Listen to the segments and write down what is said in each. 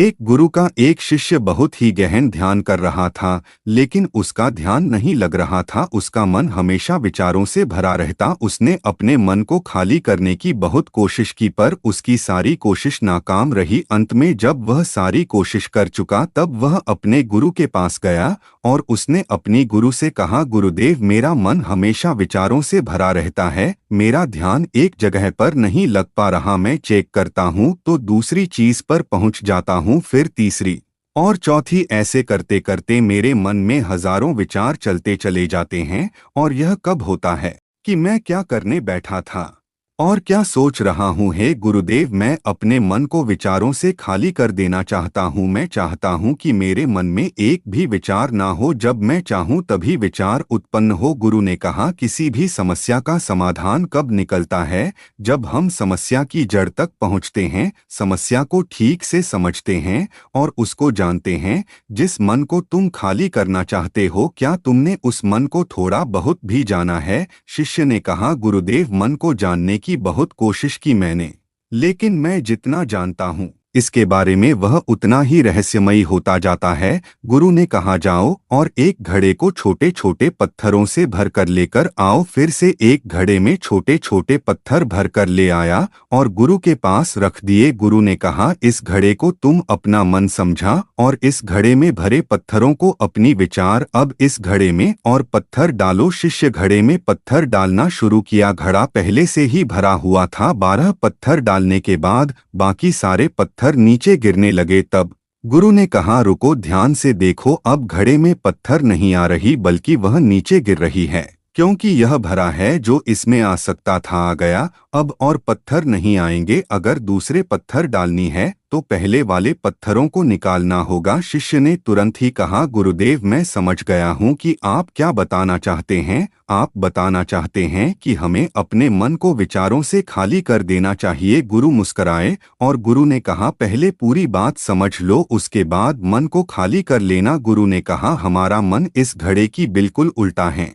एक गुरु का एक शिष्य बहुत ही गहन ध्यान कर रहा था, लेकिन उसका ध्यान नहीं लग रहा था। उसका मन हमेशा विचारों से भरा रहता। उसने अपने मन को खाली करने की बहुत कोशिश की, पर उसकी सारी कोशिश नाकाम रही। अंत में जब वह सारी कोशिश कर चुका, तब वह अपने गुरु के पास गया और उसने अपनी गुरु से कहा, गुरुदेव, मेरा मन हमेशा विचारों से भरा रहता है। मेरा ध्यान एक जगह पर नहीं लग पा रहा। मैं चेक करता हूँ तो दूसरी चीज पर पहुँच जाता हूँ, फिर तीसरी और चौथी। ऐसे करते करते मेरे मन में हजारों विचार चलते चले जाते हैं। और यह कब होता है कि मैं क्या करने बैठा था और क्या सोच रहा हूँ। हे गुरुदेव, मैं अपने मन को विचारों से खाली कर देना चाहता हूँ। मैं चाहता हूँ कि मेरे मन में एक भी विचार ना हो। जब मैं चाहूँ तभी विचार उत्पन्न हो। गुरु ने कहा, किसी भी समस्या का समाधान कब निकलता है? जब हम समस्या की जड़ तक पहुँचते हैं, समस्या को ठीक से समझते हैं और उसको जानते हैं। जिस मन को तुम खाली करना चाहते हो, क्या तुमने उस मन को थोड़ा बहुत भी जाना है? शिष्य ने कहा, गुरुदेव, मन को जानने की बहुत कोशिश की मैंने, लेकिन मैं जितना जानता हूँ इसके बारे में वह उतना ही रहस्यमयी होता जाता है। गुरु ने कहा, जाओ और एक घड़े को छोटे छोटे पत्थरों से भरकर लेकर आओ। फिर से एक घड़े में छोटे छोटे पत्थर भरकर ले आया और गुरु के पास रख दिए। गुरु ने कहा, इस घड़े को तुम अपना मन समझा और इस घड़े में भरे पत्थरों को अपनी विचार। अब इस घड़े में और पत्थर डालो। शिष्य घड़े में पत्थर डालना शुरू किया। घड़ा पहले से ही भरा हुआ था। 12 पत्थर डालने के बाद बाकी सारे पत्थर नीचे गिरने लगे। तब गुरु ने कहा, रुको, ध्यान से देखो। अब घड़े में पत्थर नहीं आ रही, बल्कि वह नीचे गिर रही है, क्योंकि यह भरा है। जो इसमें आ सकता था आ गया, अब और पत्थर नहीं आएंगे। अगर दूसरे पत्थर डालनी है तो पहले वाले पत्थरों को निकालना होगा। शिष्य ने तुरंत ही कहा, गुरुदेव, मैं समझ गया हूँ कि आप क्या बताना चाहते हैं। आप बताना चाहते हैं कि हमें अपने मन को विचारों से खाली कर देना चाहिए। गुरु मुस्कराए और गुरु ने कहा, पहले पूरी बात समझ लो, उसके बाद मन को खाली कर लेना। गुरु ने कहा, हमारा मन इस घड़े की बिल्कुल उल्टा है।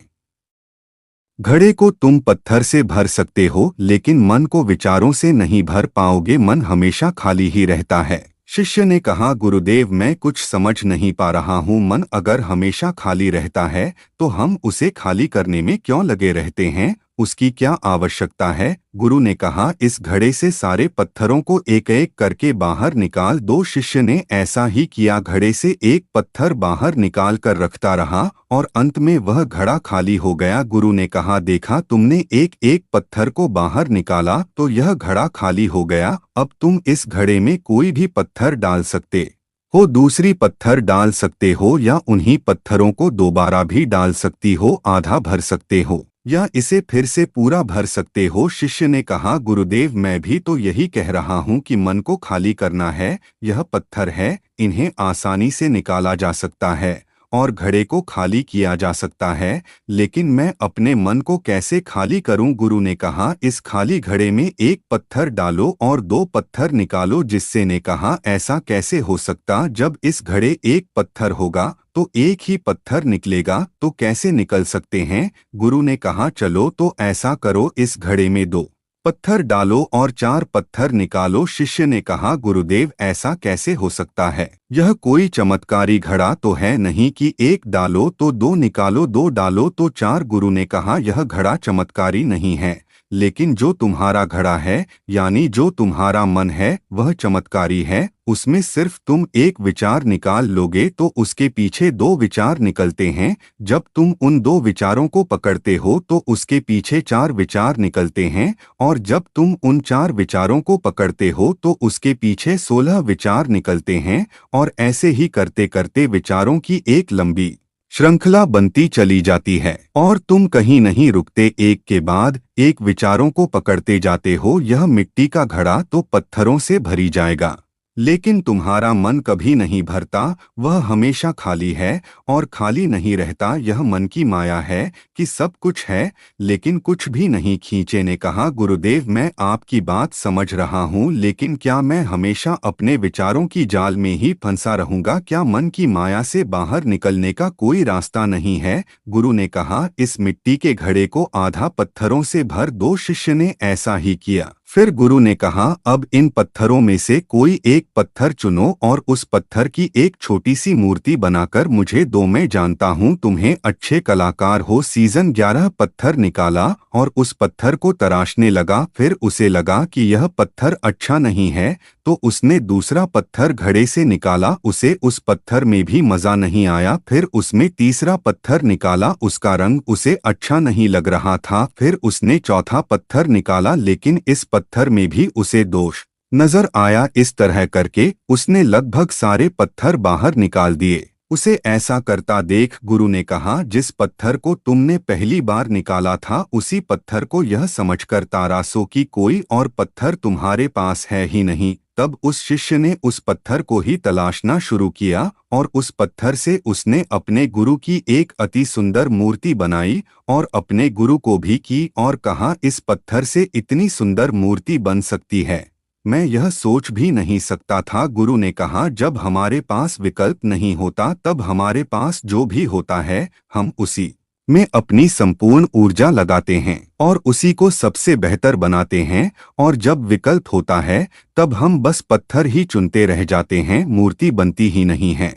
घड़े को तुम पत्थर से भर सकते हो, लेकिन मन को विचारों से नहीं भर पाओगे। मन हमेशा खाली ही रहता है। शिष्य ने कहा, गुरुदेव, मैं कुछ समझ नहीं पा रहा हूँ। मन अगर हमेशा खाली रहता है तो हम उसे खाली करने में क्यों लगे रहते हैं? उसकी क्या आवश्यकता है? गुरु ने कहा, इस घड़े से सारे पत्थरों को एक एक करके बाहर निकाल दो। शिष्य ने ऐसा ही किया। घड़े से एक पत्थर बाहर निकाल कर रखता रहा और अंत में वह घड़ा खाली हो गया। गुरु ने कहा, देखा, तुमने एक एक पत्थर को बाहर निकाला तो यह घड़ा खाली हो गया। अब तुम इस घड़े में कोई भी पत्थर डाल सकते हो, दूसरी पत्थर डाल सकते हो, या उन्हीं पत्थरों को दोबारा भी डाल सकती हो। आधा भर सकते हो या इसे फिर से पूरा भर सकते हो। शिष्य ने कहा, गुरुदेव, मैं भी तो यही कह रहा हूँ कि मन को खाली करना है। यह पत्थर है, इन्हें आसानी से निकाला जा सकता है और घड़े को खाली किया जा सकता है, लेकिन मैं अपने मन को कैसे खाली करूं? गुरु ने कहा, इस खाली घड़े में एक पत्थर डालो और 2 पत्थर निकालो। जिससे ने कहा, ऐसा कैसे हो सकता? जब इस घड़े एक पत्थर होगा तो एक ही पत्थर निकलेगा, तो कैसे निकल सकते हैं? गुरु ने कहा, चलो तो ऐसा करो, इस घड़े में 2 पत्थर डालो और 4 पत्थर निकालो। शिष्य ने कहा, गुरुदेव, ऐसा कैसे हो सकता है? यह कोई चमत्कारी घड़ा तो है नहीं कि एक डालो तो 2 निकालो, 2 डालो तो 4। गुरु ने कहा, यह घड़ा चमत्कारी नहीं है, लेकिन जो तुम्हारा घड़ा है, यानी जो तुम्हारा मन है, वह चमत्कारी है। उसमें सिर्फ तुम एक विचार निकाल लोगे तो उसके पीछे 2 विचार निकलते हैं। जब तुम उन 2 विचारों को पकड़ते हो तो उसके पीछे 4 विचार निकलते हैं, और जब तुम उन 4 विचारों को पकड़ते हो तो उसके पीछे 16 विचार निकलते हैं। और ऐसे ही करते करते विचारों की एक लंबी श्रृंखला बनती चली जाती है और तुम कहीं नहीं रुकते। एक के बाद एक विचारों को पकड़ते जाते हो। यह मिट्टी का घड़ा तो पत्थरों से भरी जाएगा, लेकिन तुम्हारा मन कभी नहीं भरता। वह हमेशा खाली है और खाली नहीं रहता। यह मन की माया है कि सब कुछ है लेकिन कुछ भी नहीं। खींचे ने कहा, गुरुदेव, मैं आपकी बात समझ रहा हूँ, लेकिन क्या मैं हमेशा अपने विचारों की जाल में ही फंसा रहूंगा? क्या मन की माया से बाहर निकलने का कोई रास्ता नहीं है? गुरु ने कहा, इस मिट्टी के घड़े को आधा पत्थरों से भर दो। शिष्य ने ऐसा ही किया। फिर गुरु ने कहा, अब इन पत्थरों में से कोई एक पत्थर चुनो और उस पत्थर की एक छोटी सी मूर्ति बनाकर मुझे दो। मैं जानता हूँ तुम्हें अच्छे कलाकार हो। सीजन 11 पत्थर निकाला और उस पत्थर को तराशने लगा। फिर उसे लगा कि यह पत्थर अच्छा नहीं है, तो उसने दूसरा पत्थर घड़े से निकाला। उसे उस पत्थर में भी मजा नहीं आया। फिर उसमें तीसरा पत्थर निकाला, उसका रंग उसे अच्छा नहीं लग रहा था। फिर उसने चौथा पत्थर निकाला, लेकिन इस पत्थर में भी उसे दोष नजर आया। इस तरह करके उसने लगभग सारे पत्थर बाहर निकाल दिए। उसे ऐसा करता देख गुरु ने कहा, जिस पत्थर को तुमने पहली बार निकाला था उसी पत्थर को यह समझकर तारासो कि कोई और पत्थर तुम्हारे पास है ही नहीं। तब उस शिष्य ने उस पत्थर को ही तलाशना शुरू किया और उस पत्थर से उसने अपने गुरु की एक अति सुंदर मूर्ति बनाई और अपने गुरु को भी की और कहा, इस पत्थर से इतनी सुंदर मूर्ति बन सकती है, मैं यह सोच भी नहीं सकता था। गुरु ने कहा, जब हमारे पास विकल्प नहीं होता तब हमारे पास जो भी होता है हम उसी में अपनी संपूर्ण ऊर्जा लगाते हैं और उसी को सबसे बेहतर बनाते हैं। और जब विकल्प होता है तब हम बस पत्थर ही चुनते रह जाते हैं, मूर्ति बनती ही नहीं है।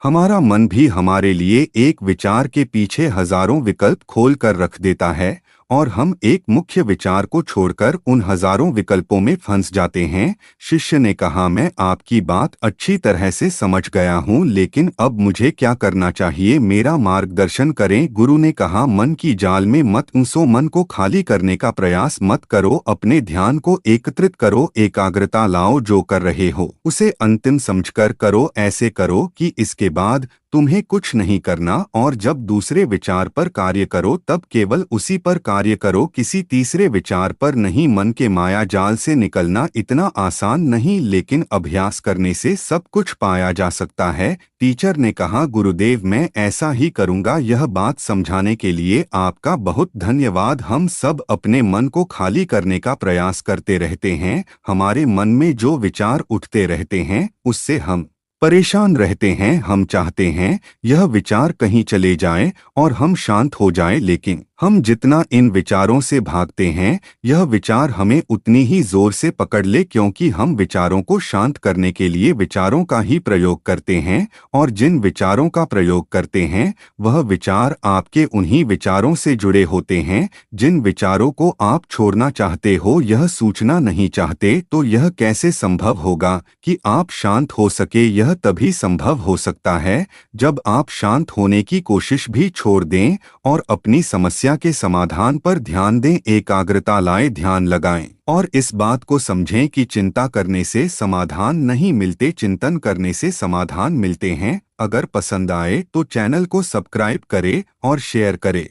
हमारा मन भी हमारे लिए एक विचार के पीछे हजारों विकल्प खोल कर रख देता है और हम एक मुख्य विचार को छोड़कर उन हजारों विकल्पों में फंस जाते हैं। शिष्य ने कहा, मैं आपकी बात अच्छी तरह से समझ गया हूँ, लेकिन अब मुझे क्या करना चाहिए, मेरा मार्गदर्शन करें। गुरु ने कहा, मन की जाल में मत उलझो, मन को खाली करने का प्रयास मत करो, अपने ध्यान को एकत्रित करो, एकाग्रता लाओ, जो कर रहे हो उसे अंतिम समझकर करो। ऐसे करो कि इसके बाद तुम्हें कुछ नहीं करना और जब दूसरे विचार पर कार्य करो तब केवल उसी पर कार्य करो, किसी तीसरे विचार पर नहीं। मन के माया जाल से निकलना इतना आसान नहीं, लेकिन अभ्यास करने से सब कुछ पाया जा सकता है। टीचर ने कहा, गुरुदेव मैं ऐसा ही करूँगा। यह बात समझाने के लिए आपका बहुत धन्यवाद। हम सब अपने मन को खाली करने का प्रयास करते रहते हैं, हमारे मन में जो विचार उठते रहते हैं उससे हम परेशान रहते हैं। हम चाहते हैं यह विचार कहीं चले जाएं और हम शांत हो जाएं, लेकिन हम जितना इन विचारों से भागते हैं यह विचार हमें उतनी ही जोर से पकड़ ले, क्योंकि हम विचारों को शांत करने के लिए विचारों का ही प्रयोग करते हैं और जिन विचारों का प्रयोग करते हैं वह विचार आपके उन्हीं विचारों से जुड़े होते हैं जिन विचारों को आप छोड़ना चाहते हो। यह सूचना नहीं चाहते तो यह कैसे संभव होगा कि आप शांत हो सके। यह तभी संभव हो सकता है जब आप शांत होने की कोशिश भी छोड़ दें और अपनी समस्या के समाधान पर ध्यान दें, एकाग्रता लाएं, ध्यान लगाएं और इस बात को समझें कि चिंता करने से समाधान नहीं मिलते, चिंतन करने से समाधान मिलते हैं। अगर पसंद आए तो चैनल को सब्सक्राइब करें और शेयर करें।